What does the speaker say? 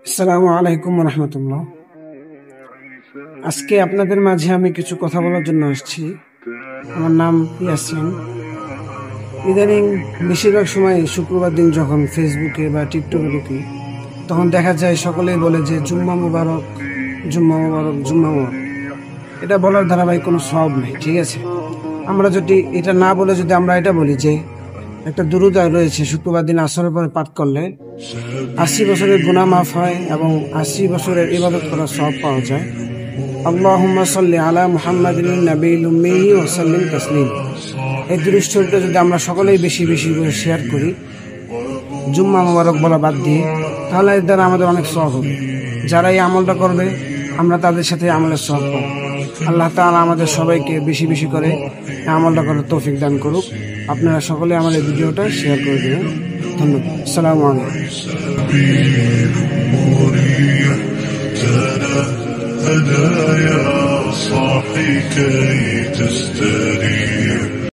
আসসালামু আলাইকুম রহমতুল্লাহ। আজকে আপনাদের মাঝে আমি কিছু কথা বলার জন্য আসছি। আমার নাম ইয়াসিন। ইদানিং বেশিরভাগ সময় শুক্রবার দিন যখন ফেসবুকে বা টিকটকে ঢুকি, তখন দেখা যায় সকলেই বলে যে জুম্মা মুবারক, জুম্মা মুবারক, জুম্মা মুবারক। এটা বলার ধারাবাহিক কোনো সওয়াব নেই, ঠিক আছে? আমরা যদি এটা না বলে যদি আমরা এটা বলি যে একটা দুরূদ রয়েছে, শুক্রবার দিন আসরের পরে পাঠ করলে 80 বছরের গুনাহ মাফ হয় এবং 80 বছরের ইবাদত করার সওয়াব পাওয়া যায়। আল্লাহুম্মা সাল্লি আলা মুহাম্মাদিন নাবিয়্যিল উম্মি ওয়া সাল্লিম তাসলিম। এই দুরূদ শরীফটা যদি আমরা সকলেই বেশি বেশি করে শেয়ার করি, জুম্মা মুবারক বলা বাদ দিয়ে, তাহলে এর দ্বারা আমাদের অনেক সওয়াব হবে। যারা এই আমলটা করবে, আমরা তাদের সাথে আমলের সওয়াব পাবো। আল্লাহ তাআলা আমাদের সবাইকে বেশি বেশি করে আমলটা করার তৌফিক দান করুক। আপনারা সকলে আমাদের ভিডিওটা শেয়ার করে দেবেন। ধন্যবাদ। আসসালামু আলাইকুম।